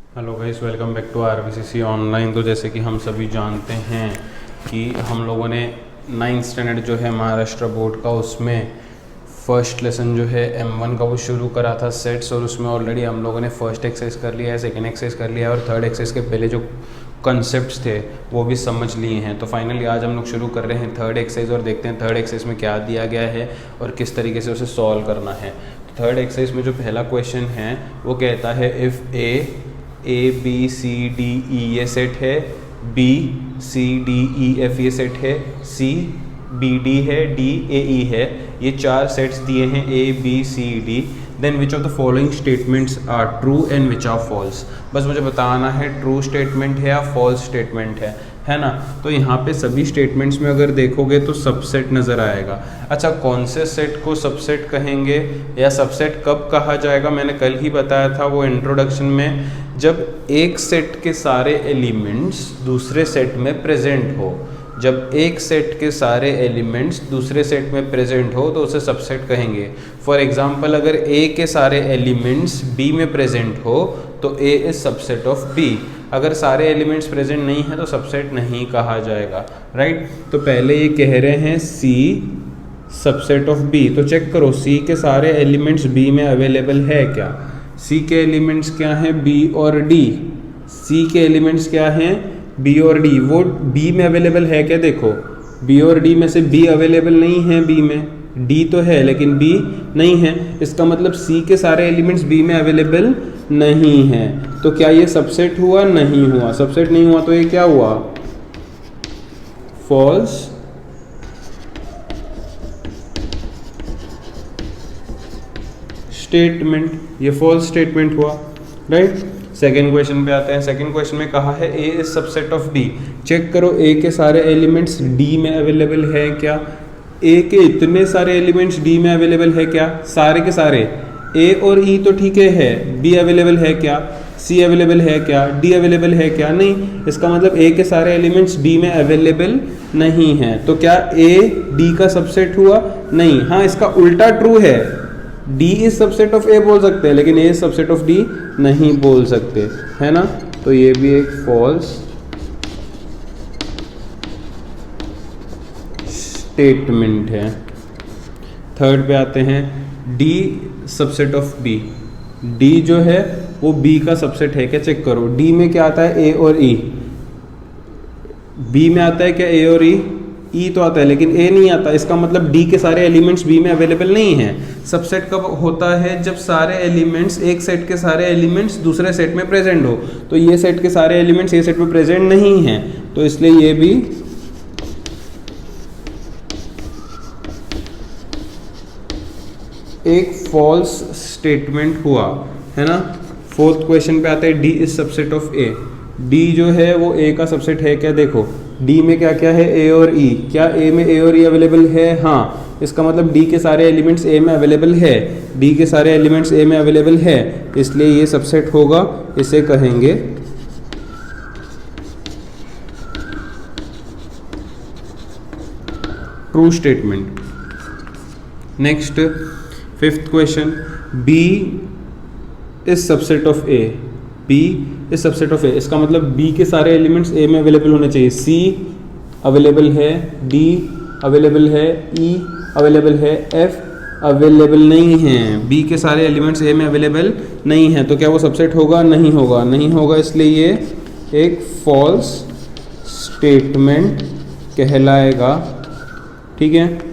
Hello guys, welcome back to RVCC online. तो जैसे कि हम सभी जानते हैं कि हम लोगों ने 9th स्टैंडर्ड जो है महाराष्ट्र बोर्ड का, उसमें फर्स्ट लेसन जो है M1 का वो शुरू करा था सेट्स, और उसमें ऑलरेडी हम लोगों ने फर्स्ट एक्सरसाइज कर लिया है, सेकंड एक्सरसाइज कर लिया है और थर्ड एक्सरसाइज के पहले जो कॉन्सेप्ट्स थे वो भी समझ लिए हैं। तो फाइनली आज हम लोग शुरू कर रहे हैं थर्ड एक्सरसाइज और देखते हैं थर्ड एक्सरसाइज में क्या दिया गया है और किस तरीके से उसे सॉल्व करना है। तो थर्ड एक्सरसाइज में जो पहला क्वेश्चन है वो कहता है if A B C D E ये सेट है, B C D E F ये सेट है, सी बी डी है, डी ए ई है, ये चार सेट्स दिए हैं A B C D, then which of the following statements are true and which are false. बस मुझे बताना है ट्रू स्टेटमेंट है या फॉल्स स्टेटमेंट है ना। तो यहाँ पे सभी स्टेटमेंट्स में अगर देखोगे तो सबसेट नज़र आएगा। अच्छा, कौन से सेट को सबसेट कहेंगे या सबसेट कब कहा जाएगा, मैंने कल ही बताया था वो इंट्रोडक्शन में, जब एक सेट के सारे एलिमेंट्स दूसरे सेट में प्रेजेंट हो। जब एक सेट के सारे एलिमेंट्स दूसरे सेट में प्रेजेंट हो तो उसे सबसेट कहेंगे। फॉर एग्जांपल, अगर ए के सारे एलिमेंट्स बी में प्रेजेंट हो तो ए इज सबसेट ऑफ बी। अगर सारे एलिमेंट्स प्रेजेंट नहीं है तो सबसेट नहीं कहा जाएगा, राइट। तो पहले ये कह रहे हैं सी सबसेट ऑफ बी, तो चेक करो सी के सारे एलिमेंट्स बी में अवेलेबल है क्या। सी के एलिमेंट्स क्या हैं, बी और डी। सी के एलिमेंट्स क्या हैं, बी और डी। वो बी में अवेलेबल है क्या, देखो बी और डी में से बी अवेलेबल नहीं है बी में, डी तो है लेकिन बी नहीं है। इसका मतलब सी के सारे एलिमेंट्स बी में अवेलेबल नहीं है। तो क्या ये सबसेट हुआ, नहीं हुआ। सबसेट नहीं हुआ तो ये क्या हुआ, फॉल्स स्टेटमेंट, ये फॉल्स स्टेटमेंट हुआ, राइट। सेकेंड क्वेश्चन पे आते हैं। सेकेंड क्वेश्चन में कहा है A is subset of B. Check करो ए के सारे एलिमेंट्स डी में अवेलेबल है क्या। ए के इतने सारे एलिमेंट्स डी में अवेलेबल है क्या, सारे के सारे। ए और ई तो ठीक है, बी अवेलेबल है क्या, सी अवेलेबल है क्या, डी अवेलेबल है क्या, नहीं। इसका मतलब ए के सारे एलिमेंट्स डी में अवेलेबल नहीं है। तो क्या ए डी का सबसेट हुआ, नहीं। हाँ, इसका उल्टा ट्रू है, डी इज सबसेट ऑफ ए बोल सकते हैं लेकिन ए सबसेट ऑफ डी नहीं बोल सकते, है ना। तो ये भी एक फॉल्स स्टेटमेंट है। थर्ड पे आते हैं, D subset of B. D जो है वो बी का सबसेट है क्या, चेक करो। डी में क्या आता है, ए और ई। बी में आता है क्या ए और ई, ई तो आता है लेकिन ए नहीं आता। इसका मतलब डी के सारे एलिमेंट्स बी में अवेलेबल नहीं है। सबसेट कब होता है, जब सारे एलिमेंट्स, एक सेट के सारे एलिमेंट्स दूसरे सेट में प्रेजेंट हो। तो ये सेट के सारे एलिमेंट्स ये सेट में प्रेजेंट नहीं हैं, तो इसलिए ये भी एक फॉल्स स्टेटमेंट हुआ, है ना। फोर्थ क्वेश्चन पे आते हैं, D is subset of A. D जो है वो ए का सबसेट है क्या, देखो डी में क्या क्या है, ए और ई। क्या ए में ए और ई अवेलेबल है, हाँ। इसका मतलब डी के सारे एलिमेंट्स ए में अवेलेबल है, डी के सारे एलिमेंट्स ए में अवेलेबल है, इसलिए ये सबसेट होगा। इसे कहेंगे true statement. Next fifth question, B is subset of A. B is subset of A, इसका मतलब बी के सारे एलिमेंट्स ए में अवेलेबल होने चाहिए। सी अवेलेबल है, डी अवेलेबल है, ई अवेलेबल है, एफ अवेलेबल नहीं है। बी के सारे एलिमेंट्स ए में अवेलेबल नहीं है, तो क्या वो सबसेट होगा, नहीं होगा। नहीं होगा, इसलिए ये एक फॉल्स स्टेटमेंट कहलाएगा, ठीक है।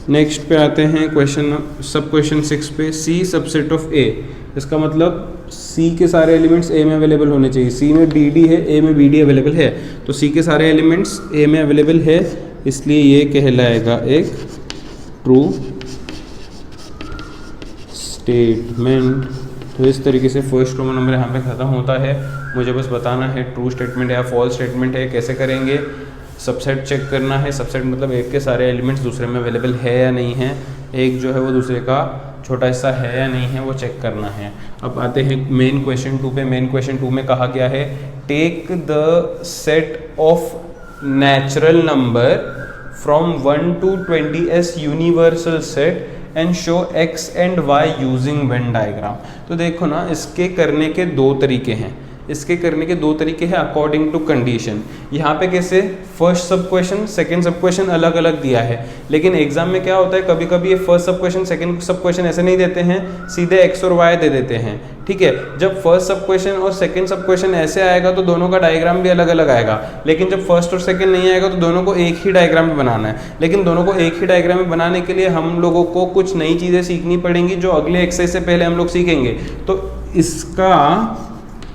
नेक्स्ट पे आते हैं क्वेश्चन, सब क्वेश्चन 6 पे, सी सबसेट ऑफ ए। इसका मतलब सी के सारे एलिमेंट्स ए में अवेलेबल होने चाहिए। सी में बी डी है, ए में बी डी अवेलेबल है, तो सी के सारे एलिमेंट्स ए में अवेलेबल है, इसलिए ये कहलाएगा एक ट्रू स्टेटमेंट। तो इस तरीके से फर्स्ट रोमन नंबर यहाँ पे ख़त्म होता है। मुझे बस बताना है ट्रू स्टेटमेंट है या फॉल्स स्टेटमेंट है। कैसे करेंगे, सबसेट चेक करना है। सबसेट मतलब एक के सारे एलिमेंट्स दूसरे में अवेलेबल है या नहीं है, एक जो है वो दूसरे का छोटा हिस्सा है या नहीं है, वो चेक करना है। अब आते हैं मेन क्वेश्चन 2 पे। मेन क्वेश्चन 2 में कहा गया है, take the set of natural number from 1 to 20 as universal set and show X and Y using Venn diagram. तो देखो ना, इसके करने के दो तरीके हैं। इसके करने के दो तरीके हैं अकॉर्डिंग टू कंडीशन। यहाँ पे कैसे फर्स्ट सब क्वेश्चन सेकेंड सब क्वेश्चन अलग अलग दिया है, लेकिन एग्जाम में क्या होता है कभी कभी ये फर्स्ट सब क्वेश्चन सेकेंड सब क्वेश्चन ऐसे नहीं देते हैं, सीधे एक्स और वाई दे देते हैं। ठीक है, जब फर्स्ट सब क्वेश्चन और सेकेंड सब क्वेश्चन ऐसे आएगा तो दोनों का डायग्राम भी अलग अलग आएगा, लेकिन जब फर्स्ट और सेकेंड नहीं आएगा तो दोनों को एक ही डायग्राम में बनाना है। लेकिन दोनों को एक ही डायग्राम में बनाने के लिए हम लोगों को कुछ नई चीज़ें सीखनी पड़ेंगी जो अगले एक्सरसाइज से पहले हम लोग सीखेंगे। तो इसका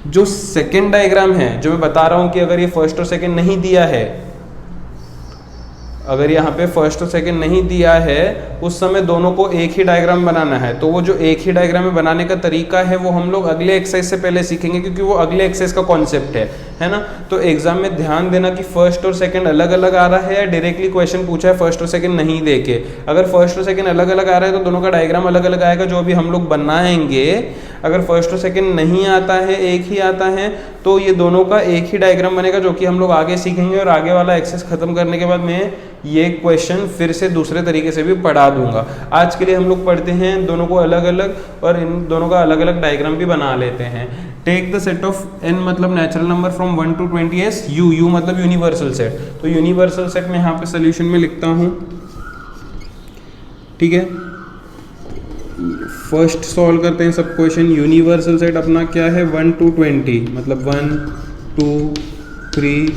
जो सेकेंड डायग्राम है जो मैं बता रहा हूं कि अगर ये फर्स्ट और सेकेंड नहीं दिया है, अगर यहाँ पे फर्स्ट और सेकेंड नहीं दिया है उस समय दोनों को एक ही डायग्राम बनाना है। तो वो जो एक ही डायग्राम में बनाने का तरीका है वो हम लोग अगले एक्सरसाइज से पहले सीखेंगे, क्योंकि वो अगले एक्सरसाइज का कॉन्सेप्ट है ना। तो एग्जाम में ध्यान देना कि फर्स्ट और सेकेंड अलग अलग आ रहा है या डायरेक्टली क्वेश्चन पूछा है फर्स्ट और सेकेंड नहीं देके। अगर फर्स्ट और सेकेंड अलग अलग आ रहा है तो दोनों का डायग्राम अलग अलग आएगा जो अभी हम लोग बनाएंगे। अगर फर्स्ट और सेकेंड नहीं आता है, एक ही आता है, तो ये दोनों का एक ही डायग्राम बनेगा जो कि हम लोग आगे सीखेंगे। और आगे वाला एक्सरसाइज खत्म करने के बाद मैं ये क्वेश्चन फिर से दूसरे तरीके से भी पढ़ा दूंगा। आज के लिए हम लोग पढ़ते हैं दोनों को अलग अलग और इन दोनों का अलग अलग डायग्राम भी बना लेते हैं। Take the set of n मतलब natural number from 1 to 20 as u मतलब यूनिवर्सल सेट। तो यूनिवर्सल सेट में यहाँ पे सोल्यूशन में लिखता हूँ, ठीक है। फर्स्ट सॉल्व करते हैं सब क्वेश्चन। यूनिवर्सल सेट अपना क्या है 1 to 20 मतलब 1 2 3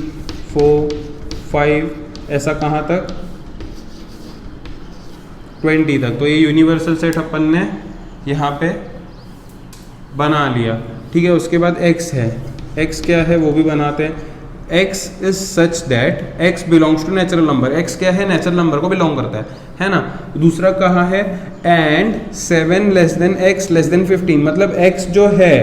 4 5 ऐसा कहाँ तक 20 तक। तो ये यूनिवर्सल सेट अपन ने यहाँ पे बना लिया, ठीक है। उसके बाद x है, x क्या है वो भी बनाते हैं। x is such that x belongs to natural number. x क्या है, नेचुरल नंबर को बिलोंग करता है ना। दूसरा कहाँ है, and 7 less than x less than 15 मतलब x जो है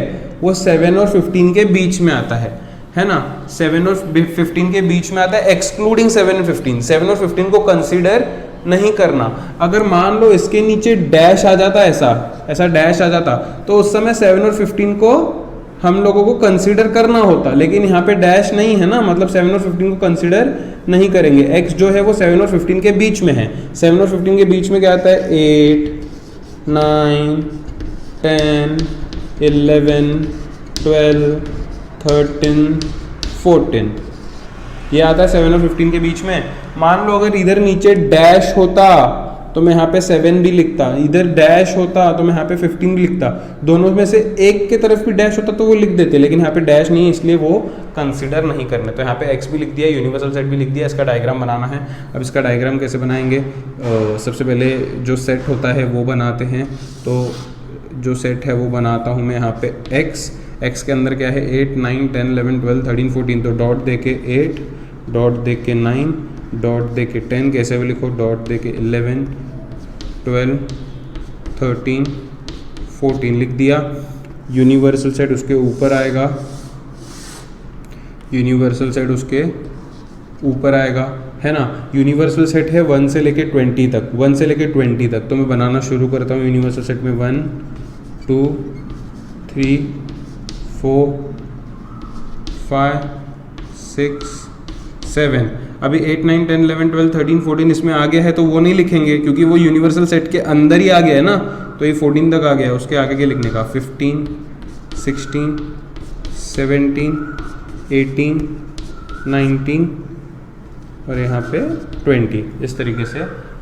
वो 7 और 15 के बीच में आता है ना। 7 और 15 के बीच में आता है एक्सक्लूडिंग 7 और 15। 7 और 15 को कंसीडर नहीं करना। अगर मान लो इसके नीचे डैश आ जाता, ऐसा डैश आ जाता, तो उस समय 7 और 15 को हम लोगों को कंसीडर करना होता, लेकिन यहाँ पे डैश नहीं है ना, मतलब 7 और 15 को कंसीडर नहीं करेंगे। x जो है वो 7 और 15 के बीच में है। 7 और 15 के बीच में क्या आता है 8 9 10 11 12 13 14 ये आता है 7 और 15 के बीच में। मान लो अगर इधर नीचे डैश होता तो मैं यहाँ पे 7 भी लिखता, इधर डैश होता तो मैं यहाँ पे 15 भी लिखता। दोनों में से एक के तरफ भी डैश होता तो वो लिख देते, लेकिन यहाँ पे डैश नहीं है इसलिए वो कंसीडर नहीं करने। तो यहाँ पे x भी लिख दिया, यूनिवर्सल सेट भी लिख दिया। इसका डायग्राम बनाना है। अब इसका डायग्राम कैसे बनाएंगे, सबसे पहले जो सेट होता है वो बनाते हैं। तो जो सेट है वो बनाता हूँ मैं यहाँ पे x के अंदर क्या है 8 9 10 11 12 13 14। तो डॉट दे के 8 डॉट दे के 9 डॉट दे के 10 कैसे भी लिखो, डॉट दे के 11 12 13 14 लिख दिया। यूनिवर्सल सेट उसके ऊपर आएगा, यूनिवर्सल सेट उसके ऊपर आएगा, है ना। यूनिवर्सल सेट है 1 से लेके 20 तक, 1 से लेके 20 तक। तो मैं बनाना शुरू करता हूँ यूनिवर्सल सेट में 1 2 3 4 5 6 7। अभी 8 9 10 11 12 13 14 इसमें आ गया है तो वो नहीं लिखेंगे क्योंकि वो यूनिवर्सल सेट के अंदर ही आ गया है ना। तो ये 14 तक आ गया है, उसके आगे के लिखने का 15 16 17 18 19 और यहाँ पे 20। इस तरीके से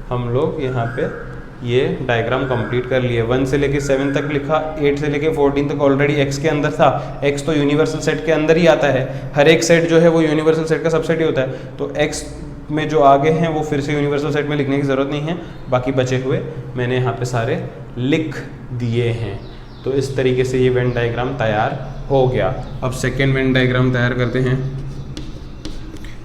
हम लोग यहाँ पे ये डायग्राम कंप्लीट कर लिए। 1 से लेके 7 तक लिखा, 8 से लेके 14 तक ऑलरेडी x के अंदर था। x तो यूनिवर्सल सेट के अंदर ही आता है, हर एक सेट जो है वो यूनिवर्सल सेट का सबसेट ही होता है। तो x में जो आगे हैं वो फिर से यूनिवर्सल सेट में लिखने की ज़रूरत नहीं है, बाकी बचे हुए मैंने यहाँ पे सारे लिख दिए हैं। तो इस तरीके से ये वेन डायग्राम तैयार हो गया। अब सेकेंड वेन डायग्राम तैयार करते हैं।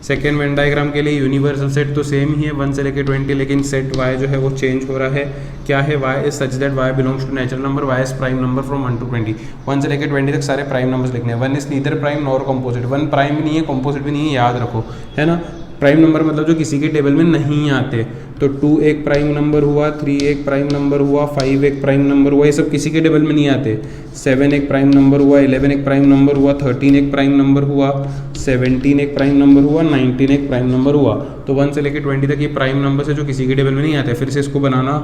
सेकेंड वेन डायग्राम के लिए यूनिवर्सल सेट तो सेम ही है 1 से लेके 20, लेकिन सेट y जो है वो चेंज हो रहा है। क्या है, y is such that y belongs to natural number, y is prime number from 1 to 20। 1 से लेके 20 तक सारे प्राइम नंबर्स लिखने हैं। 1 is neither prime nor composite. 1 prime भी नहीं है, कॉम्पोजिट भी नहीं है, याद रखो, है ना। प्राइम नंबर मतलब जो किसी के टेबल में नहीं आते। तो 2 एक प्राइम नंबर हुआ, 3 एक प्राइम नंबर हुआ, 5 एक प्राइम नंबर हुआ, ये सब किसी के टेबल में नहीं आते। 7 एक प्राइम नंबर हुआ, 11 एक प्राइम नंबर हुआ, 13 एक प्राइम नंबर हुआ, 17 एक प्राइम नंबर हुआ, 19 एक प्राइम नंबर हुआ। तो 1 से लेकर 20 तक ये प्राइम नंबर है जो किसी के टेबल में नहीं आते। फिर से इसको बनाना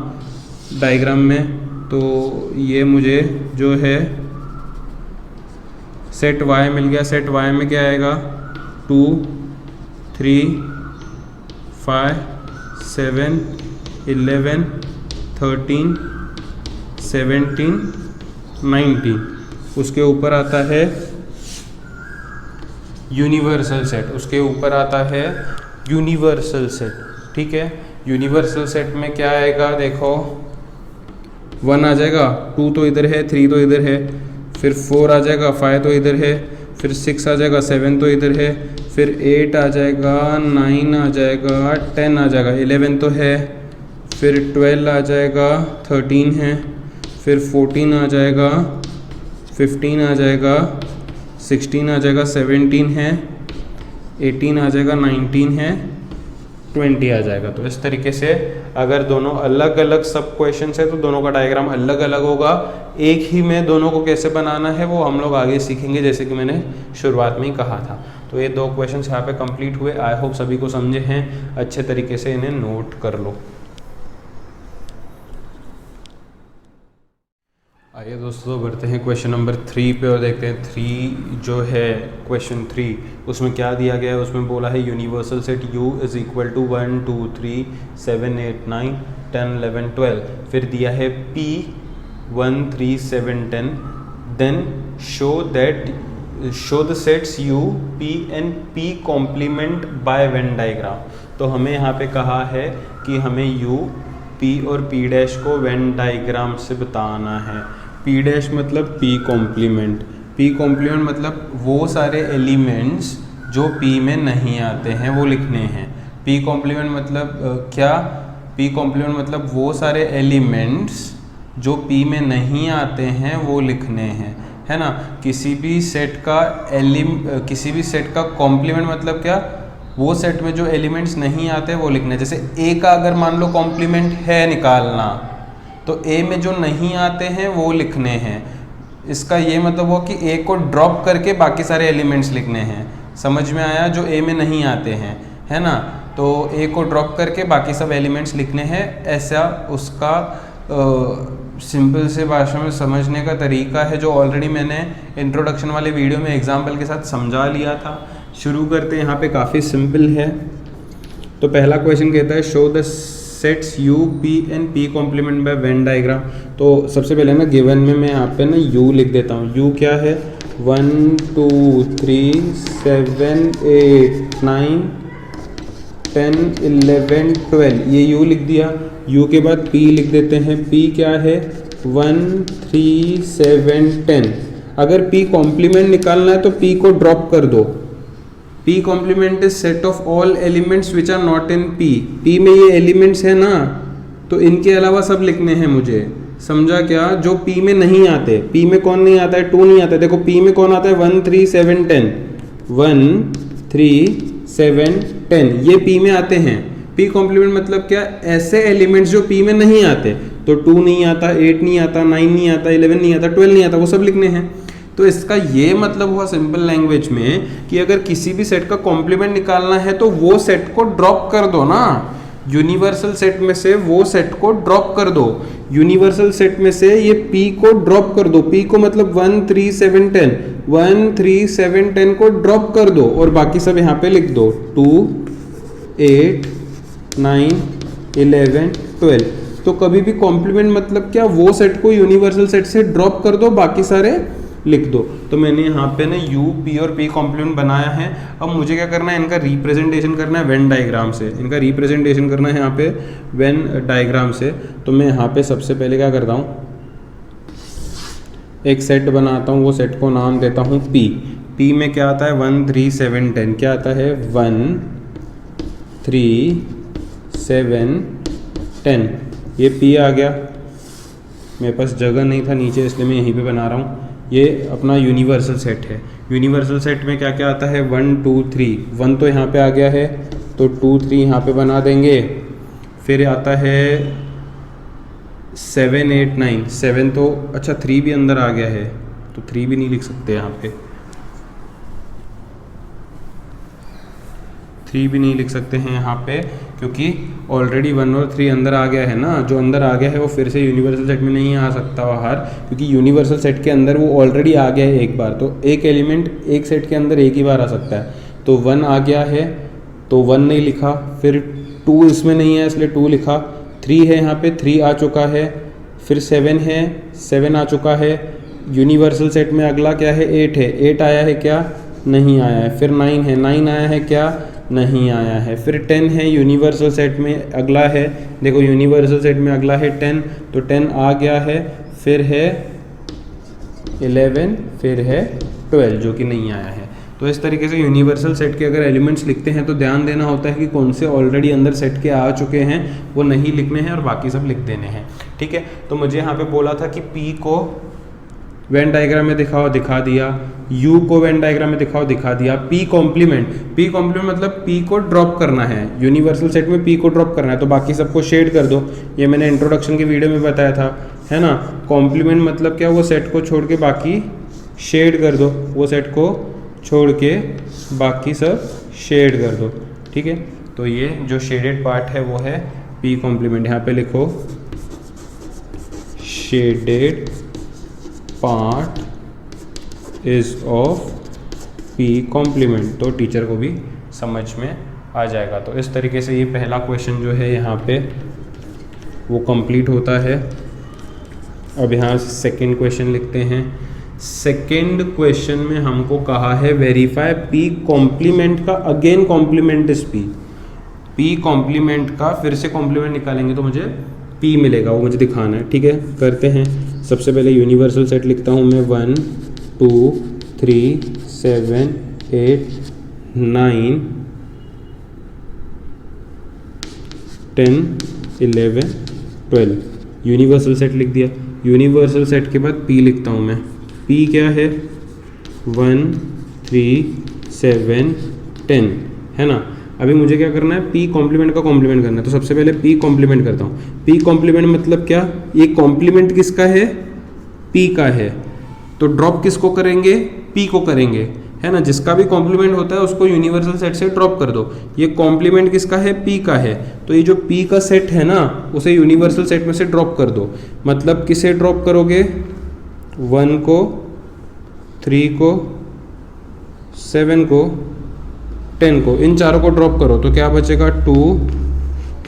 डायग्राम में, तो ये मुझे जो है सेट वाई मिल गया। सेट वाई में क्या आएगा 2 3 5 7 11 13 17 19। उसके ऊपर आता है यूनिवर्सल सेट, उसके ऊपर आता है यूनिवर्सल सेट, ठीक है। यूनिवर्सल सेट में क्या आएगा देखो 1 आ जाएगा, 2 तो इधर है, 3 तो इधर है, फिर 4 आ जाएगा, 5 तो इधर है, फिर 6 आ जाएगा, 7 तो इधर है, फिर 8 आ जाएगा, 9 आ जाएगा, 10 आ जाएगा, 11 तो है, फिर 12 आ जाएगा, 13 है, फिर 14 आ जाएगा, 15 आ जाएगा, 16 आ जाएगा, 17 है, 18 आ जाएगा, 19 है, 20 आ जाएगा। तो इस तरीके से अगर दोनों अलग अलग सब क्वेश्चन है तो दोनों का डायग्राम अलग अलग होगा। एक ही में दोनों को कैसे बनाना है वो हम लोग आगे सीखेंगे, जैसे कि मैंने शुरुआत में ही कहा था। तो ये 2 क्वेश्चन यहाँ पे कंप्लीट हुए। आई होप सभी को समझे हैं, अच्छे तरीके से इन्हें नोट कर लो। आइए दोस्तों बढ़ते हैं क्वेश्चन नंबर 3 पे और देखते हैं 3 जो है क्वेश्चन 3 उसमें क्या दिया गया है। उसमें बोला है universal set U is equal to 1 2 3 7 8 9 10 11 12। फिर दिया है P 1 3 7 10, then show the sets U P and P complement by Venn diagram. तो हमें यहाँ पे कहा है कि हमें U P और P डैश को वेन डायग्राम से बताना है। P डैश मतलब P कॉम्प्लीमेंट, P कॉम्प्लीमेंट मतलब वो सारे एलिमेंट्स जो P में नहीं आते हैं वो लिखने हैं। P कॉम्प्लीमेंट मतलब क्या? P कॉम्प्लीमेंट मतलब वो सारे एलिमेंट्स जो P में नहीं आते हैं वो लिखने हैं, है ना। किसी भी सेट का कॉम्प्लीमेंट मतलब क्या? वो सेट में जो एलिमेंट्स नहीं आते वो लिखने। जैसे A का अगर मान लो कॉम्प्लीमेंट है निकालना, तो A में जो नहीं आते हैं वो लिखने हैं। इसका ये मतलब हुआ कि A को ड्रॉप करके बाकी सारे एलिमेंट्स लिखने हैं। समझ में आया? जो A में नहीं आते हैं, है ना, तो A को ड्रॉप करके बाकी सब एलिमेंट्स लिखने हैं। ऐसा उसका सिंपल से भाषा में समझने का तरीका है, जो ऑलरेडी मैंने इंट्रोडक्शन वाले वीडियो में एग्जाम्पल के साथ समझा लिया था। शुरू करते हैं। यहाँ पे काफ़ी सिंपल है। तो पहला क्वेश्चन कहता है show the sets U P and P complement by Venn diagram. तो सबसे पहले ना गिवन में मैं यहाँ पे ना U लिख देता हूँ। U क्या है? 1 2 3 7 8 9 10 11 12, ये U लिख दिया। U के बाद P लिख देते हैं। P क्या है? 1 3 7 10। अगर P कॉम्प्लीमेंट निकालना है तो P को ड्रॉप कर दो। P complement is set of all elements which are not in P। P में ये एलिमेंट्स है ना, तो इनके अलावा सब लिखने हैं मुझे। समझा क्या? जो P में नहीं आते। P में कौन नहीं आता है? 2 नहीं आता है। देखो P में कौन आता है? 1 3 7 10। 1 3 7 10 ये P में आते हैं। P कॉम्प्लीमेंट मतलब क्या? ऐसे एलिमेंट्स जो P में नहीं आते। तो 2 नहीं आता, 8 नहीं आता, 9 नहीं आता, 11 नहीं आता, 12 नहीं आता, वो सब लिखने हैं। तो इसका ये मतलब हुआ सिंपल लैंग्वेज में कि अगर किसी भी सेट का कॉम्प्लीमेंट निकालना है तो वो सेट को ड्रॉप कर दो ना। यूनिवर्सल सेट में से वो सेट को ड्रॉप कर दो। यूनिवर्सल सेट में से ये P को ड्रॉप कर दो। P को मतलब 1 3 7 10, 1 3 7 10 को ड्रॉप कर दो और बाकी सब यहाँ पे लिख दो। 2 8 9 11 12। तो कभी भी कॉम्प्लीमेंट मतलब क्या? वो सेट को यूनिवर्सल सेट से ड्रॉप कर दो, बाकी सारे लिख दो। तो मैंने यहाँ पे ना U P और P कॉम्प्लीमेंट बनाया है। अब मुझे क्या करना है? इनका रिप्रेजेंटेशन करना है वेन डायग्राम से। इनका रिप्रेजेंटेशन करना है यहाँ पे वेन डायग्राम से। तो मैं यहाँ पे सबसे पहले क्या करता हूँ, एक सेट बनाता हूँ। वो सेट को नाम देता हूँ P। P में क्या आता है? 1 3 7 10। क्या आता है? 1 3 7 10। ये P आ गया। मेरे पास जगह नहीं था नीचे, इसलिए मैं यहीं पे बना रहा हूँ। ये अपना यूनिवर्सल सेट है। यूनिवर्सल सेट में क्या क्या आता है? 1 2 3। 1 तो यहाँ पे आ गया है, तो 2 3 यहाँ पे बना देंगे। फिर आता है 7 8 9। 7 तो अच्छा 3 भी अंदर आ गया है, तो 3 भी नहीं लिख सकते यहाँ पे। 3 भी नहीं लिख सकते हैं यहाँ पे, क्योंकि ऑलरेडी 1 और 3 अंदर आ गया है ना, जो अंदर आ गया है वो फिर से यूनिवर्सल सेट में नहीं आ सकता बाहर, क्योंकि यूनिवर्सल सेट के अंदर वो ऑलरेडी आ गया है एक बार। तो एक एलिमेंट एक सेट के अंदर एक ही बार आ सकता है। तो 1 आ गया है तो 1 नहीं लिखा, फिर 2 इसमें नहीं है इसलिए 2 लिखा, 3 है यहाँ पे 3 आ चुका है, फिर 7 है 7 आ चुका है। यूनिवर्सल सेट में अगला क्या है 8 है, 8 आया है क्या, नहीं आया है। फिर 9 है, 9 आया है क्या, नहीं आया है। फिर 10 है यूनिवर्सल सेट में अगला है, देखो यूनिवर्सल सेट में अगला है 10, तो 10 आ गया है। फिर है 11, फिर है 12 जो कि नहीं आया है। तो इस तरीके से यूनिवर्सल सेट के अगर एलिमेंट्स लिखते हैं तो ध्यान देना होता है कि कौन से ऑलरेडी अंदर सेट के आ चुके हैं वो नहीं लिखने हैं और बाकी सब लिख देने हैं, ठीक है। तो मुझे यहाँ पे बोला था कि P को वेन डायग्राम में दिखाओ, दिखा दिया। U को वेन डायग्राम में दिखाओ, दिखा दिया। P कॉम्प्लीमेंट मतलब P को ड्रॉप करना है, यूनिवर्सल सेट में P को ड्रॉप करना है तो बाकी सबको शेड कर दो। ये मैंने इंट्रोडक्शन की वीडियो में बताया था, है ना। कॉम्प्लीमेंट मतलब क्या, वो सेट को छोड़ के बाकी शेड कर दो, वो सेट को छोड़ के बाकी सब शेड कर दो, ठीक है। तो ये जो शेडेड पार्ट है वो है P कॉम्प्लीमेंट। यहाँ पे लिखो shaded part is of P complement, तो टीचर को भी समझ में आ जाएगा। तो इस तरीके से ये पहला क्वेश्चन जो है यहाँ पे वो कंप्लीट होता है। अब यहाँ सेकंड क्वेश्चन लिखते हैं। सेकंड क्वेश्चन में हमको कहा है वेरीफाई P कॉम्प्लीमेंट का again complement is P complement का फिर से कॉम्प्लीमेंट निकालेंगे तो मुझे P मिलेगा, वो मुझे दिखाना है, ठीक है। करते हैं। सबसे पहले यूनिवर्सल सेट लिखता हूँ मैं 1 2 3 7 8 9 10 11 12 यूनिवर्सल सेट लिख दिया। यूनिवर्सल सेट के बाद P लिखता हूँ मैं। P क्या है 1 3 7 10, है ना। अभी मुझे क्या करना है, P कॉम्प्लीमेंट का कॉम्प्लीमेंट करना है। तो सबसे पहले P कॉम्प्लीमेंट करता हूँ। P कॉम्प्लीमेंट मतलब क्या, ये कॉम्प्लीमेंट किसका है, P का है। तो ड्रॉप किसको करेंगे, P को करेंगे, है ना। जिसका भी कॉम्प्लीमेंट होता है उसको यूनिवर्सल सेट से ड्रॉप कर दो। ये कॉम्प्लीमेंट किसका है, P का है। तो ये जो P का सेट है ना उसे यूनिवर्सल सेट में से ड्रॉप कर दो। मतलब किसे ड्रॉप करोगे, 1 को 3 को 7 को 10 को, इन चारों को ड्रॉप करो तो क्या बचेगा 2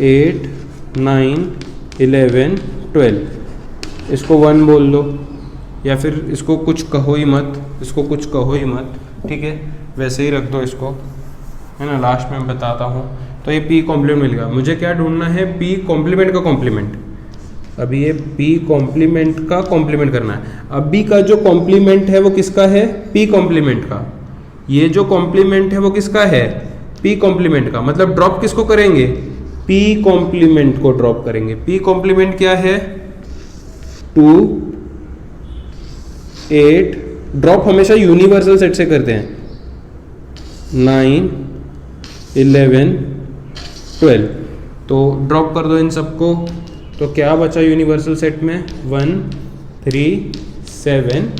8 9 11 12। इसको 1 बोल दो या फिर इसको कुछ कहो ही मत, इसको कुछ कहो ही मत, ठीक है, वैसे ही रख दो इसको, है ना। लास्ट में मैं बताता हूँ। तो ये P कॉम्प्लीमेंट मिल गया। मुझे क्या ढूंढना है, P कॉम्प्लीमेंट का कॉम्प्लीमेंट। अभी ये P कॉम्प्लीमेंट का कॉम्प्लीमेंट करना है। अभी का जो कॉम्प्लीमेंट है वो किसका है, P कॉम्प्लीमेंट का। ये जो कॉम्प्लीमेंट है वो किसका है, P कॉम्प्लीमेंट का। मतलब ड्रॉप किसको करेंगे, P कॉम्प्लीमेंट को ड्रॉप करेंगे। P कॉम्प्लीमेंट क्या है 2 8, ड्रॉप हमेशा यूनिवर्सल सेट से करते हैं, 9 11 12। तो ड्रॉप कर दो इन सबको। तो क्या बचा यूनिवर्सल सेट में, 1 3 7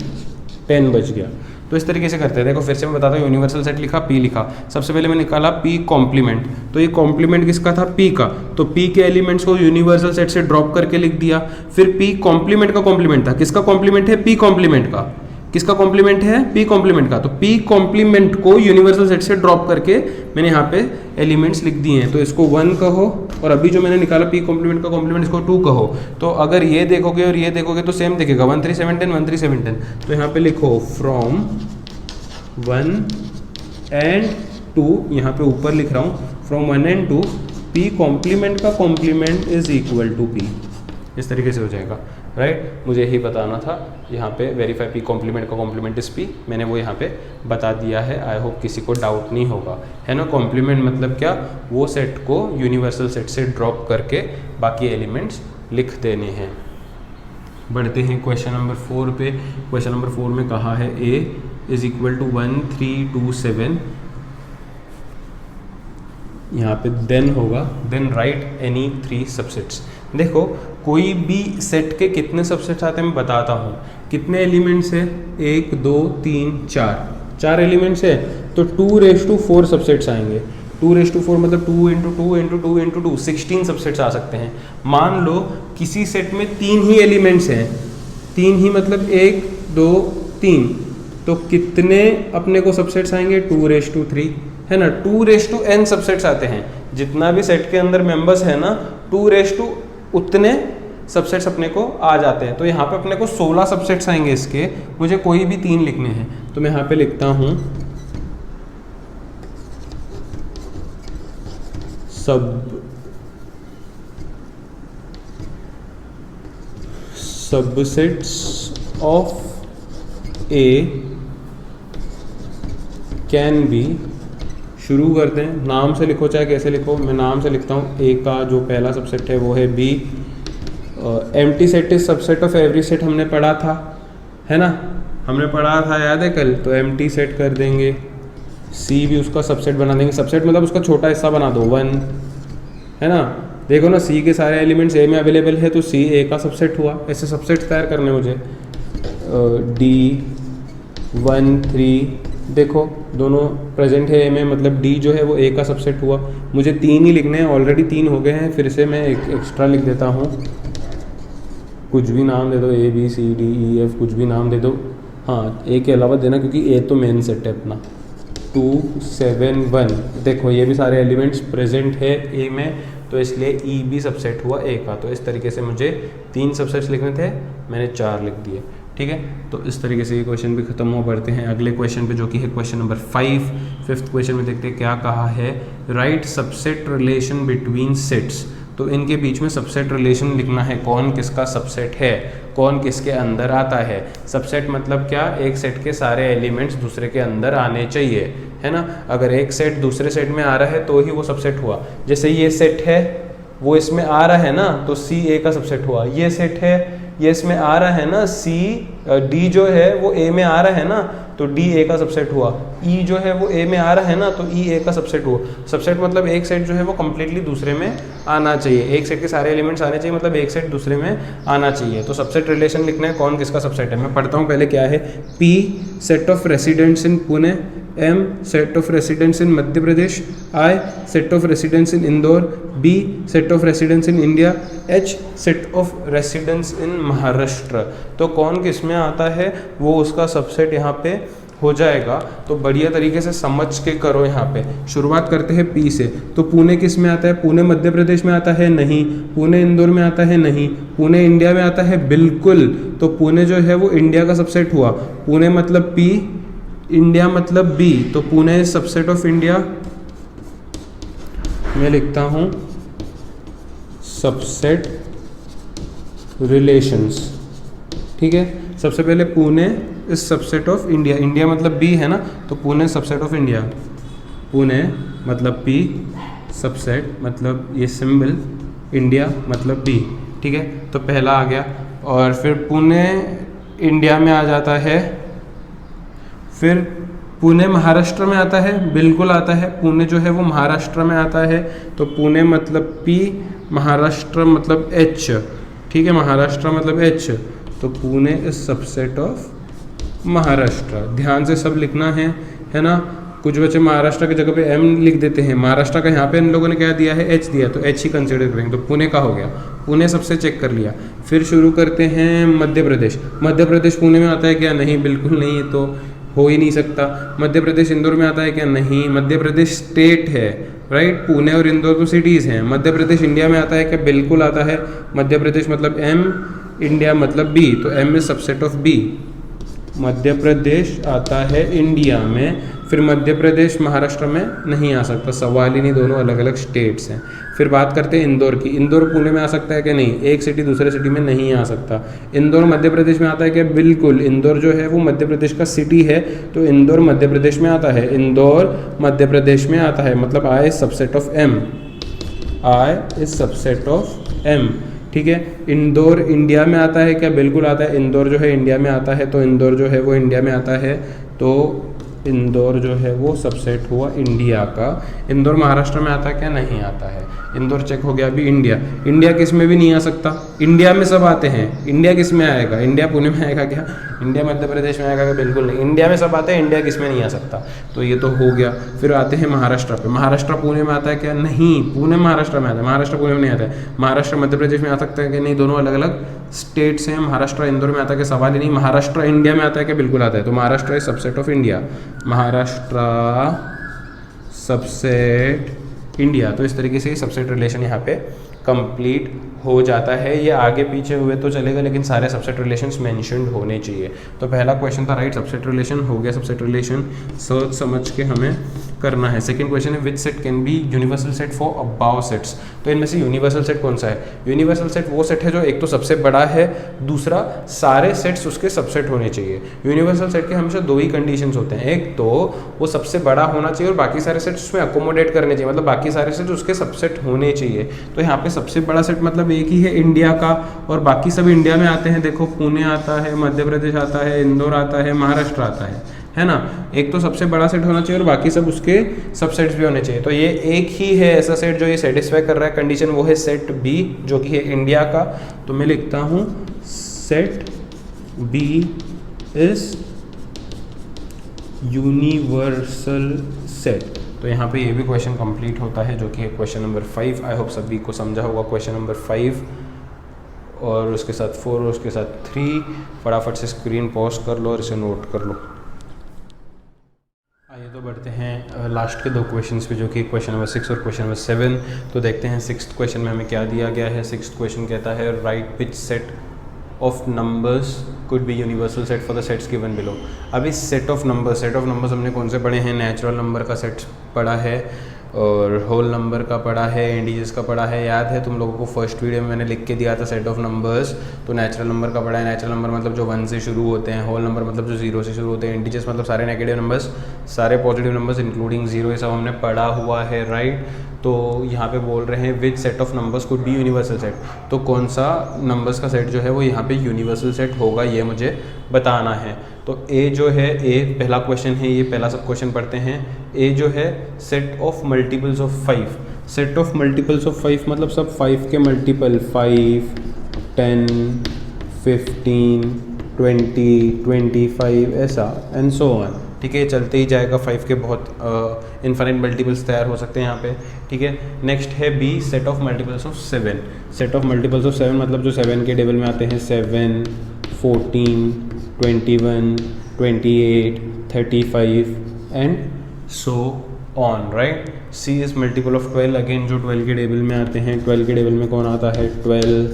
10 बच गया। तो इस तरीके से करते हैं। देखो फिर से मैं बताता हूँ। यूनिवर्सल सेट लिखा, P लिखा। सबसे पहले मैं निकाला P कॉम्प्लीमेंट। तो ये कॉम्प्लीमेंट किसका था, P का। तो P के एलिमेंट्स को यूनिवर्सल सेट से ड्रॉप करके लिख दिया। फिर P कॉम्प्लीमेंट का कॉम्प्लीमेंट था। किसका कॉम्प्लीमेंट है, P कॉम्प्लीमेंट का। किसका कॉम्प्लीमेंट है, P कॉम्प्लीमेंट का। तो P कॉम्प्लीमेंट को यूनिवर्सल सेट से ड्रॉप करके मैंने यहाँ पे एलिमेंट्स लिख दिए हैं। तो इसको 1 कहो और अभी जो मैंने निकाला P कॉम्प्लीमेंट का कॉम्प्लीमेंट इसको 2 कहो। तो अगर ये देखोगे और ये देखोगे तो सेम दिखेगा, 1 3 7 10 1 3 7 10। तो यहाँ पे लिखो फ्रॉम 1 and 2, यहाँ पे ऊपर लिख रहा हूँ फ्रॉम 1 and 2 P कॉम्प्लीमेंट का complement is equal to P। इस तरीके से हो जाएगा, राइट। मुझे यही बताना था। यहाँ पे वेरीफाई P कॉम्प्लीमेंट का कॉम्प्लीमेंट इज P, मैंने वो यहाँ पे बता दिया है। आई होप किसी को डाउट नहीं होगा, है ना। कॉम्प्लीमेंट मतलब क्या, वो सेट को यूनिवर्सल सेट से ड्रॉप करके बाकी एलिमेंट्स लिख देने हैं। बढ़ते हैं क्वेश्चन नंबर 4 पे। क्वेश्चन नंबर 4 में कहा है A इज इक्वल टू 1 3 2 7। यहाँ पे देन होगा, देन राइट एनी 3 सबसेट्स। देखो कोई भी सेट के कितने सबसेट्स आते हैं मैं बताता हूँ। कितने एलिमेंट्स है, 1 2 3 4 एलिमेंट्स है तो 2 raised to 4 सबसेट्स आएंगे। 2/4 मतलब 2 × 2 × 2 × 2 16 सबसेट्स आ सकते हैं। मान लो किसी सेट में 3 ही एलिमेंट्स हैं, 3 ही मतलब 1 2 3, तो कितने अपने को सबसेट्स आएंगे 2/3 है ना। 2/n सबसेट्स आते हैं, जितना भी सेट के अंदर मेंबर्स है ना 2 उतने सबसेट्स अपने को आ जाते हैं। तो यहाँ पे अपने को 16 सबसेट्स आएंगे इसके, मुझे कोई भी 3 लिखने हैं तो मैं यहाँ पे लिखता हूँ subsets of A can be. शुरू करते हैं, नाम से लिखो चाहे कैसे लिखो, मैं नाम से लिखता हूँ। ए का जो पहला सबसेट है वो है B. Empty set is subset of every set हमने पढ़ा था, है ना, हमने पढ़ा था, याद है कल। तो एम्प्टी सेट कर देंगे, सी भी उसका सबसेट बना देंगे। सबसेट मतलब उसका छोटा हिस्सा बना दो 1, है ना। देखो ना सी के सारे एलिमेंट्स ए में अवेलेबल है तो सी ए का सबसेट हुआ। ऐसे सबसेट तैयार करने मुझे डी 1 3, देखो दोनों प्रेजेंट है ए में, मतलब डी जो है वो ए का सबसेट हुआ। मुझे 3 ही लिखने हैं, ऑलरेडी 3 हो गए हैं, फिर से मैं एक एक्स्ट्रा लिख देता हूँ। कुछ भी नाम दे दो, A B C D E F, कुछ भी नाम दे दो। हाँ, ए के अलावा देना क्योंकि ए तो मेन सेट है अपना। 2 7 1, देखो ये भी सारे एलिमेंट्स प्रेजेंट है ए में, तो इसलिए ई भी सबसेट हुआ ए का। तो इस तरीके से मुझे 3 सबसेट्स लिखने थे, मैंने 4 लिख दिए। ठीक है, तो इस तरीके से ये क्वेश्चन भी खत्म हो। पढ़ते हैं अगले क्वेश्चन पे, जो कि है क्वेश्चन नंबर 5। 5th क्वेश्चन में देखते हैं क्या कहा है। Right subset relation between sets. तो इनके बीच में सबसेट रिलेशन लिखना है, कौन किसका सबसेट है, कौन किसके अंदर आता है। सबसेट मतलब क्या, एक सेट के सारे एलिमेंट्स दूसरे के अंदर आने चाहिए, है ना। अगर एक सेट दूसरे सेट में आ रहा है तो ही वो सबसेट हुआ। जैसे ये सेट है वो इसमें आ रहा है ना, तो सी ए का सबसेट हुआ। ये सेट है ये इसमें आ रहा है ना, सी डी जो है वो ए में आ रहा है ना, तो डी ए का सबसेट हुआ। ई जो है वो ए में आ रहा है ना, तो ई ए का सबसेट हुआ। सबसेट मतलब एक सेट जो है वो कम्प्लीटली दूसरे में आना चाहिए, एक सेट के सारे एलिमेंट्स आने चाहिए, मतलब एक सेट दूसरे में आना चाहिए। तो सबसेट रिलेशन लिखना है, कौन किसका सबसेट है। मैं पढ़ता हूँ पहले क्या है। P set of residents in Pune, M set of residents in Madhya Pradesh, I set of residents in Indore, B set of residents in India, H set of residents in Maharashtra. तो कौन किस में आता है वो उसका सबसेट यहाँ पे हो जाएगा। तो बढ़िया तरीके से समझ के करो। यहाँ पे शुरुआत करते हैं P से। तो पुणे किस में आता है, पुणे मध्य प्रदेश में आता है, नहीं। पुणे इंदौर में आता है, नहीं। पुणे इंडिया में आता है, बिल्कुल। तो पुणे जो है वो इंडिया का सबसेट हुआ। पुणे मतलब P, इंडिया मतलब बी, तो पुणे सबसेट ऑफ इंडिया। मैं लिखता हूं सबसेट रिलेशंस। ठीक है, सबसे पहले Pune is subset of India, India मतलब बी है ना, तो Pune subset of India. Pune मतलब पी, सबसेट मतलब ये सिंबल, इंडिया मतलब बी। ठीक है, तो पहला आ गया। और फिर पुणे इंडिया में आ जाता है, फिर पुणे महाराष्ट्र में आता है, बिल्कुल आता है। पुणे जो है वो महाराष्ट्र में आता है, तो पुणे मतलब पी, महाराष्ट्र मतलब एच। ठीक है, महाराष्ट्र मतलब एच, तो Pune is subset of Maharashtra. ध्यान से सब लिखना है ना। कुछ बच्चे महाराष्ट्र की जगह पे एम लिख देते हैं, महाराष्ट्र का यहाँ पे इन लोगों ने क्या दिया है, एच दिया, तो एच ही कंसिडर करेंगे। तो पुणे का हो गया, पुणे सबसे चेक कर लिया। फिर शुरू करते हैं मध्य प्रदेश। मध्य प्रदेश पुणे में आता है क्या, नहीं, बिल्कुल नहीं, तो हो ही नहीं सकता। मध्य प्रदेश इंदौर में आता है क्या, नहीं। मध्य प्रदेश स्टेट है, राइट। पुणे और इंदौर तो सिटीज़ हैं। मध्य प्रदेश इंडिया में आता है क्या, बिल्कुल आता है। मध्य प्रदेश मतलब एम, इंडिया मतलब बी, तो M is subset of B. Madhya Pradesh आता है इंडिया में, फिर मध्य प्रदेश महाराष्ट्र में नहीं आ सकता, सवाल ही नहीं, दोनों अलग अलग स्टेट्स हैं। फिर बात करते हैं इंदौर की। इंदौर पुणे में आ सकता है क्या, नहीं। एक सिटी दूसरे सिटी में नहीं आ सकता। इंदौर मध्य प्रदेश में आता है क्या, बिल्कुल। इंदौर जो है वो मध्य प्रदेश का सिटी है, तो इंदौर मध्य प्रदेश में आता है। इंदौर मध्य प्रदेश में आता है, मतलब I is subset of M, I is subset of M. ठीक है, इंदौर इंडिया में आता है क्या, बिल्कुल आता है। इंदौर जो है इंडिया में आता है, तो इंदौर जो है वो इंडिया में आता है, तो इंदौर जो है वो सबसेट हुआ इंडिया का। इंदौर महाराष्ट्र में आता है क्या, नहीं आता है। इंदौर चेक हो गया। अभी इंडिया, इंडिया किस में भी नहीं आ सकता, इंडिया में सब आते हैं, इंडिया किस में आएगा, इंडिया पुणे में आएगा क्या, इंडिया मध्य प्रदेश में आएगा क्या, बिल्कुल नहीं, इंडिया में सब आते हैं, इंडिया किस में नहीं आ सकता। तो ये तो हो गया। फिर आते हैं महाराष्ट्र पे, महाराष्ट्र पुणे में आता है क्या, नहीं, पुणे महाराष्ट्र में आता है, महाराष्ट्र पुणे में नहीं आता है। महाराष्ट्र मध्य प्रदेश में आ सकता है कि नहीं, दोनों अलग अलग स्टेट्स हैं। महाराष्ट्र इंदौर में आता है कि सवाल ही नहीं। महाराष्ट्र इंडिया में आता है कि बिल्कुल आता है। तो Maharashtra is subset of India, Maharashtra subset India. तो इस तरीके से सबसेट रिलेशन यहाँ पे कंप्लीट हो जाता है। ये आगे पीछे हुए तो चलेगा, लेकिन सारे सबसेट रिलेशंस मेंशन्ड होने चाहिए। तो पहला क्वेश्चन था राइट, सबसेट रिलेशन हो गया। सबसेट रिलेशन सोच समझ के हमें करना है। सेकंड क्वेश्चन है which set can be universal set for above sets. तो इनमें से यूनिवर्सल सेट कौन सा है? यूनिवर्सल सेट वो सेट है जो एक तो सबसे बड़ा है, दूसरा सारे सेट्स उसके सबसेट होने चाहिए। यूनिवर्सल सेट के हमेशा दो ही कंडीशंस होते हैं, एक तो वो सबसे बड़ा होना चाहिए और बाकी सारे सेट्स उसमें अकोमोडेट करने चाहिए, मतलब बाकी सारे सेट्स उसके सबसेट होने चाहिए। तो यहाँ पे सबसे बड़ा सेट मतलब एक ही है इंडिया का, और बाकी सब इंडिया में आते हैं। देखो पुणे आता है, मध्य प्रदेश आता है, इंदौर आता है, महाराष्ट्र आता है ना। एक तो सबसे बड़ा सेट होना चाहिए और बाकी सब उसके सबसेट्स भी होने चाहिए। तो ये एक ही है ऐसा सेट जो ये सेटिस्फाई कर रहा है कंडीशन, वो है सेट बी जो कि है इंडिया का। तो मैं लिखता हूँ set B is universal set. तो यहाँ पे ये भी क्वेश्चन कंप्लीट होता है जो कि है क्वेश्चन नंबर 5। आई होप सभी को समझा होगा क्वेश्चन नंबर 5 और उसके साथ 4 और उसके साथ 3। फटाफट से स्क्रीन पॉज कर लो और इसे नोट कर लो। आइए तो बढ़ते हैं लास्ट के दो क्वेश्चंस पे जो कि क्वेश्चन नंबर 6 और क्वेश्चन नंबर 7। तो देखते हैं 6th क्वेश्चन में हमें क्या दिया गया है। 6th क्वेश्चन कहता है right which set of numbers could be universal set for the sets given below. अभी सेट ऑफ नंबर्स हमने कौन से पढ़े हैं? नेचुरल नंबर का सेट पढ़ा है और होल नंबर का पढ़ा है, इंटीजर्स का पढ़ा है। याद है तुम लोगों को फर्स्ट वीडियो में मैंने लिख के दिया था सेट ऑफ नंबर्स। तो नेचुरल नंबर का पढ़ा है। नेचुरल नंबर मतलब जो 1 से शुरू होते हैं, होल नंबर मतलब जो 0 से शुरू होते हैं, इंटीजर्स मतलब सारे नेगेटिव नंबर्स, सारे पॉजिटिव नंबर्स इंक्लूडिंग 0, ये सब हमने पढ़ा हुआ है राइट। तो यहाँ पे बोल रहे हैं which set of numbers could be universal set. तो कौन सा नंबर्स का सेट जो है वो यहाँ पे यूनिवर्सल सेट होगा ये मुझे बताना है। तो ए जो है, ए पहला क्वेश्चन है, ये पहला सब क्वेश्चन पढ़ते हैं। ए जो है set of multiples of 5। Set of multiples of 5 मतलब सब 5 के मल्टीपल, 5, 10, 15, 20, 25 ऐसा एंड सो ऑन। ठीक है, चलते ही जाएगा। 5 के बहुत इनफाइनाइट मल्टीपल्स तैयार हो सकते हैं यहाँ पे। ठीक है, नेक्स्ट है B set of multiples of 7। Set of multiples of 7 मतलब जो 7 के टेबल में आते हैं 7, 14, 21, 28, 35 and so on right. C is multiple of 12, again जो 12 के टेबल में आते हैं। 12 के टेबल में कौन आता है? 12,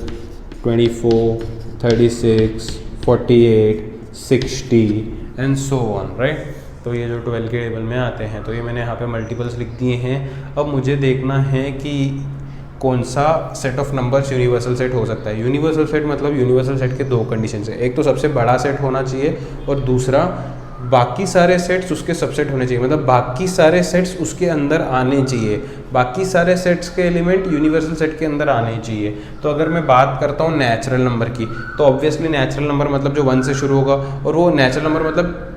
24, 36, 48, 60 एंड सो ऑन राइट। तो ये जो 12 के टेबल में आते हैं, तो ये मैंने यहाँ पे मल्टीपल्स लिख दिए हैं। अब मुझे देखना है कि कौन सा set of numbers universal set हो सकता है। यूनिवर्सल सेट मतलब यूनिवर्सल सेट के दो कंडीशन है, एक तो सबसे बड़ा सेट होना चाहिए और दूसरा बाकी सारे सेट्स उसके सबसेट होने चाहिए, मतलब बाकी सारे सेट्स उसके अंदर आने चाहिए, बाकी सारे सेट्स के एलिमेंट यूनिवर्सल सेट के अंदर आने चाहिए। तो अगर मैं बात करता हूँ नेचुरल नंबर की, तो ऑब्वियसली नेचुरल नंबर मतलब जो 1 से शुरू होगा, और वो नेचुरल नंबर मतलब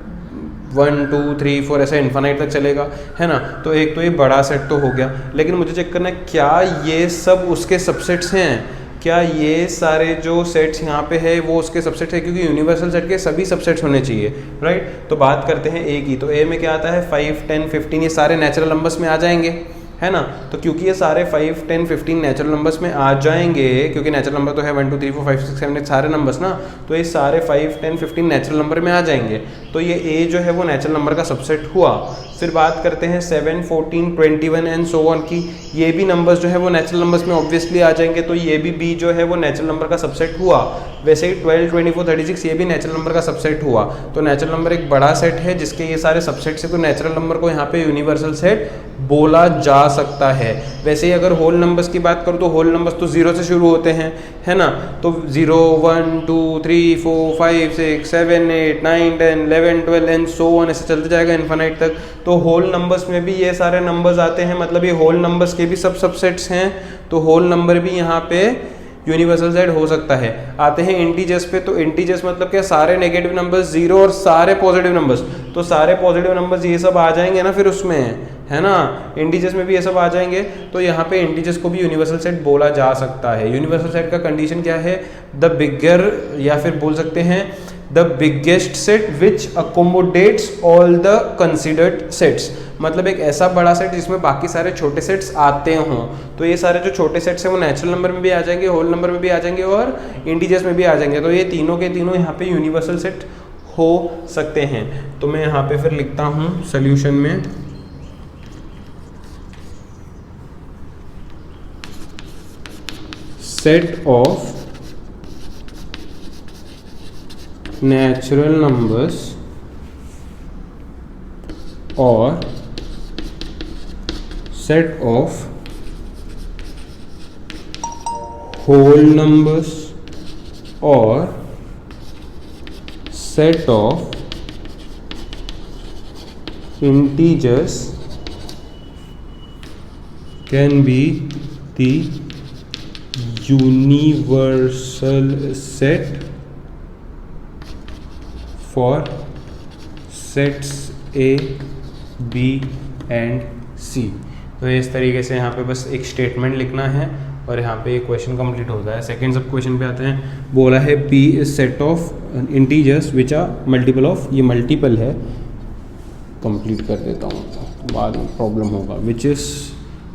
1, 2, 3, 4 ऐसा इन्फानाइट तक चलेगा, है ना। तो एक तो ये बड़ा सेट तो हो गया, लेकिन मुझे चेक करना है क्या ये सब उसके सबसेट्स हैं, क्या ये सारे जो सेट्स यहाँ पे है वो उसके सबसेट है, क्योंकि यूनिवर्सल सेट के सभी सबसेट्स होने चाहिए राइट। तो बात करते हैं ए की, तो ए में क्या आता है 5, 10, 15 ये सारे नेचुरल नंबर्स में आ जाएंगे, है ना। तो क्योंकि ये सारे 5, 10, 15 नेचुरल नंबर्स में आ जाएंगे, क्योंकि नेचुरल नंबर तो है 1, 2, 3, 4, 5, 6, 7 सारे नंबर्स ना, तो ये सारे 5, 10, 15 नेचुरल नंबर में आ जाएंगे। तो ये ए जो है वो नेचुरल नंबर का सबसेट हुआ। फिर बात करते हैं 7, 14, 21 एंड सो ऑन की, ये भी नंबर्स जो है वो नेचुरल नंबर्स में ऑब्वियसली आ जाएंगे, तो ये भी बी जो है वो नेचुरल नंबर का सबसेट हुआ। वैसे ही 12, 24, 36 ये भी नेचुरल नंबर का सबसेट हुआ। तो नेचुरल नंबर एक बड़ा सेट है जिसके ये सारे सबसेट से, तो नेचुरल नंबर को यहाँ पे यूनिवर्सल सेट बोला जा सकता है। वैसे ही अगर होल नंबर्स की बात करूँ तो होल नंबर्स तो 0 से शुरू होते हैं, है ना। तो 0, 1, 2, 3, 4, 5, 6, 7, 8, 9, 10, 11, 12 एंड सो ऑन ऐसे चलते जाएगा इन्फिनिट तक। तो होल नंबर्स में भी ये सारे नंबर्स आते हैं, मतलब ये होल नंबर्स के भी सब सबसेट्स हैं, तो होल नंबर भी यहाँ पे यूनिवर्सल सेट हो सकता है। आते हैं इंटीजर्स पे, तो इंटीजर्स मतलब क्या, सारे नेगेटिव नंबर्स 0 और सारे पॉजिटिव नंबर्स, तो सारे पॉजिटिव नंबर्स ये सब आ जाएंगे ना फिर उसमें, है ना, इंटीजर्स में भी ये सब आ जाएंगे, तो यहाँ पे इंटीजर्स को भी यूनिवर्सल सेट बोला जा सकता है। यूनिवर्सल सेट का कंडीशन क्या है, द बिगर, या फिर बोल सकते हैं the biggest set which accommodates all the considered sets, मतलब एक ऐसा बड़ा सेट जिसमें बाकी सारे छोटे सेट्स आते हों। तो ये सारे जो छोटे सेट्स हैं वो नेचुरल नंबर में भी आ जाएंगे, होल नंबर में भी आ जाएंगे और इंटीजर्स में भी आ जाएंगे। तो ये तीनों के तीनों यहाँ पे यूनिवर्सल सेट हो सकते हैं। तो मैं यहाँ पे फिर लिखता हूँ सोल्यूशन में, सेट ऑफ नेचुरल नंबर्स और सेट ऑफ होल नंबर्स और set of integers can be the universal set for sets A B and C. तो इस तरीके से यहाँ पे बस एक स्टेटमेंट लिखना है और यहाँ पे एक क्वेश्चन कंप्लीट होता है। सेकंड सब क्वेश्चन पे आते हैं, बोला है P is set of integers which are multiple of, ये मल्टीपल है, कंप्लीट कर देता हूँ बाद में प्रॉब्लम होगा,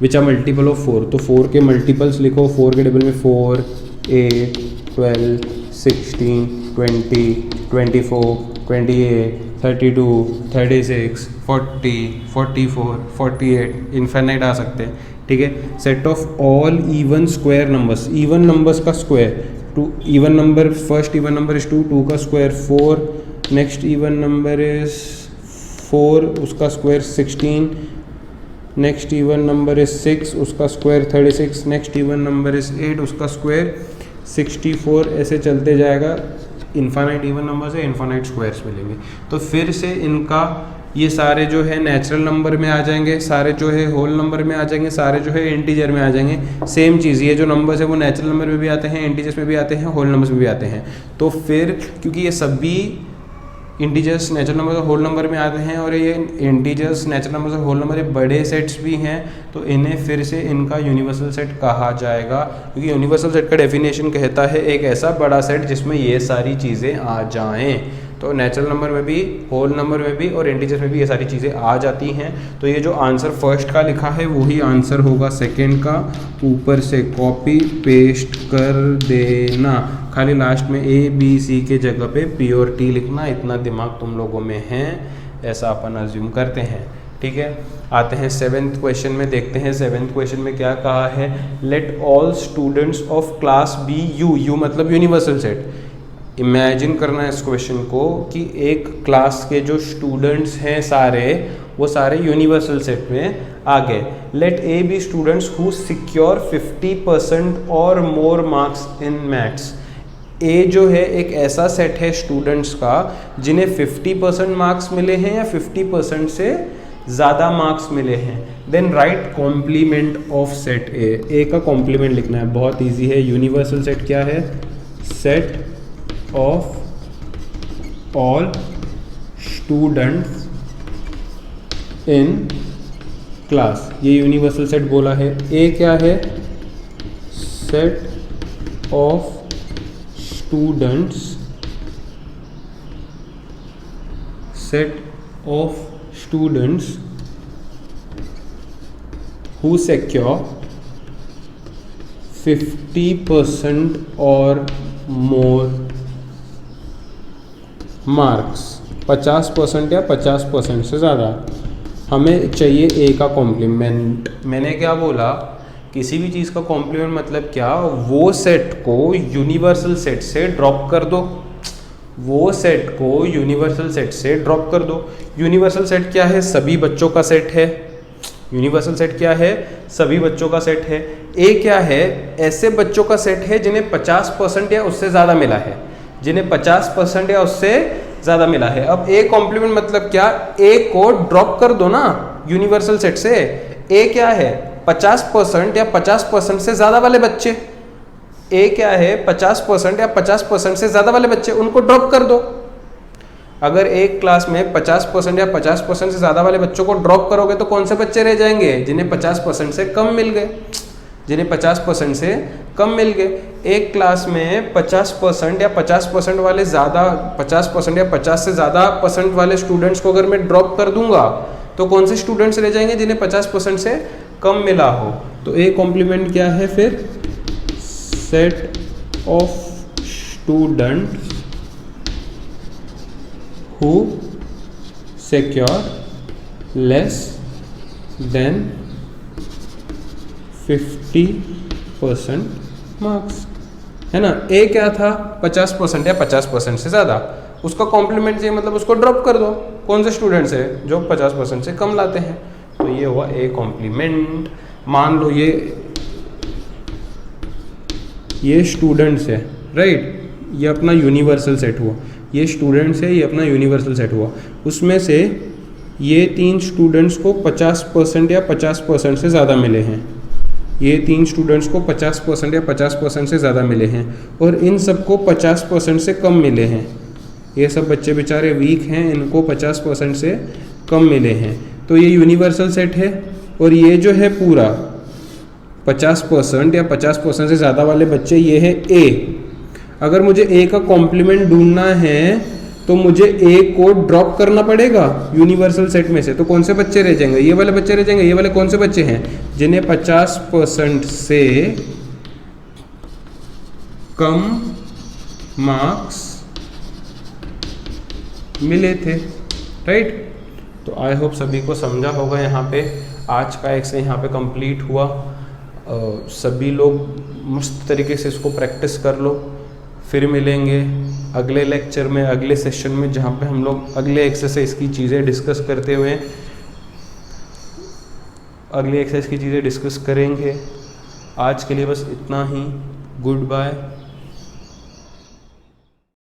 विच आर मल्टीपल ऑफ 4। तो 4 के मल्टीपल्स लिखो, 4 के टेबल में 4, 8, 12, 16, 20, 24, 28, 32, 36, 40, 44, 48, इन्फिनिट आ सकते हैं, ठीक है। Set of all even square numbers, even numbers का square, two even number, first even number is 2, 2 का square 4, next even number is 4, उसका square 16, next even number is 6, उसका square 36, next even number is 8, उसका square 64, ऐसे चलते जाएगा। Infinite even number से infinite squares मिलेंगे। तो फिर से इनका ये सारे जो है नेचुरल नंबर में आ जाएंगे, सारे जो है होल नंबर में आ जाएंगे, सारे जो है इंटीजर में आ जाएंगे। सेम चीज़, ये जो नंबर्स है वो नेचुरल नंबर में भी आते हैं, इंटीजर्स में भी आते हैं, होल नंबर्स में भी आते हैं। तो फिर क्योंकि ये सभी इंटीजर्स नेचुरल नंबर और होल नंबर में आते हैं और ये इंटीजर्स नेचुरल नंबर और होल नंबर ये बड़े सेट्स भी हैं, तो इन्हें फिर से इनका यूनिवर्सल सेट कहा जाएगा। क्योंकि यूनिवर्सल सेट का डेफिनेशन कहता है एक ऐसा बड़ा सेट जिसमें ये सारी चीज़ें आ जाएं। तो नेचुरल नंबर में भी, होल नंबर में भी और इंटीजर्स में भी ये सारी चीज़ें आ जाती हैं। तो ये जो आंसर फर्स्ट का लिखा है वही आंसर होगा सेकंड का। ऊपर से कॉपी पेस्ट कर देना, खाली लास्ट में ए बी सी के जगह पे पी और टी लिखना। इतना दिमाग तुम लोगों में है, ऐसा अपन अज्यूम करते हैं, ठीक है। आते हैं 7th क्वेश्चन में, देखते हैं 7th क्वेश्चन में क्या कहा है। Let all students of class B U, U मतलब यूनिवर्सल सेट। इमेजिन करना है इस क्वेश्चन को कि एक क्लास के जो स्टूडेंट्स हैं सारे, वो सारे यूनिवर्सल सेट में आ गए। Let A B students who secure 50% और मोर मार्क्स इन मैथ्स। ए जो है एक ऐसा सेट है स्टूडेंट्स का जिन्हें 50% मार्क्स मिले हैं या 50% से ज़्यादा मार्क्स मिले हैं। Then write complement of set A. A का कॉम्प्लीमेंट लिखना है, बहुत इजी है। यूनिवर्सल सेट क्या है? Set of all students in class, ये यूनिवर्सल सेट बोला है। ए क्या है? Set of students, set of students who secure 50% और more मार्क्स, 50% या 50% से ज़्यादा। हमें चाहिए ए का कॉम्प्लीमेंट। मैंने क्या बोला? किसी भी चीज़ का कॉम्प्लीमेंट मतलब क्या? वो सेट को यूनिवर्सल सेट से ड्रॉप कर दो, वो सेट को यूनिवर्सल सेट से ड्रॉप कर दो। यूनिवर्सल सेट क्या है? सभी बच्चों का सेट है। यूनिवर्सल सेट क्या है? सभी बच्चों का सेट है। ए क्या है? ऐसे बच्चों का सेट है जिन्हें 50% या उससे ज़्यादा मिला है, जिन्हें 50% या उससे ज़्यादा मिला है। अब ए कॉम्प्लीमेंट मतलब क्या? ए को ड्रॉप कर दो ना यूनिवर्सल सेट से। ए क्या है? 50% या 50% से ज़्यादा वाले बच्चे। ए क्या है? 50% या 50% से ज़्यादा वाले बच्चे, उनको ड्रॉप कर दो। अगर एक क्लास में 50% या 50% से ज़्यादा वाले बच्चों को ड्रॉप करोगे तो कौन से बच्चे रह जाएंगे? जिन्हें 50% से कम मिल गए, जिन्हें 50% से कम मिल गए। एक क्लास में 50% या 50% वाले ज़्यादा 50% या 50 से ज़्यादा परसेंट वाले स्टूडेंट्स को अगर मैं ड्रॉप कर दूंगा तो कौन से स्टूडेंट्स रह जाएंगे? जिन्हें 50% से कम मिला हो। तो ए कॉम्प्लीमेंट क्या है फिर? Set of student who secure less than 50% marks, है ना। ए क्या था? 50% या 50% से ज़्यादा, उसका कॉम्प्लीमेंट चाहिए, मतलब उसको ड्रॉप कर दो। कौन से स्टूडेंट्स है? जो 50% से कम लाते हैं। तो ये हुआ ए कॉम्प्लीमेंट। मान लो ये स्टूडेंट्स है, राइट, ये अपना यूनिवर्सल सेट हुआ। ये स्टूडेंट्स है, ये अपना यूनिवर्सल सेट हुआ। उसमें से ये 3 स्टूडेंट्स को 50% या 50% से ज़्यादा मिले हैं। ये 3 स्टूडेंट्स को 50% या 50% से ज़्यादा मिले हैं और इन सबको 50% से कम मिले हैं। ये सब बच्चे बेचारे वीक हैं, इनको 50% से कम मिले हैं। तो ये यूनिवर्सल सेट है। और ये जो है पूरा 50% या 50% से ज़्यादा वाले बच्चे, ये है ए। अगर मुझे ए का कॉम्प्लीमेंट ढूंढना है तो मुझे ए को ड्रॉप करना पड़ेगा यूनिवर्सल सेट में से। तो कौन से बच्चे रह जाएंगे? ये वाले बच्चे रह जाएंगे। ये वाले कौन से बच्चे हैं? जिन्हें 50% से कम मार्क्स मिले थे, राइट। तो आई होप सभी को समझा होगा। यहाँ पे आज का एक्स यहाँ पे कंप्लीट हुआ। सभी लोग मस्त तरीके से इसको प्रैक्टिस कर लो। फिर मिलेंगे अगले लेक्चर में, अगले सेशन में, जहाँ पे हम लोग अगले एक्सरसाइज की चीज़ें डिस्कस करते हुए अगले एक्सरसाइज की चीज़ें डिस्कस करेंगे। आज के लिए बस इतना ही। Good bye.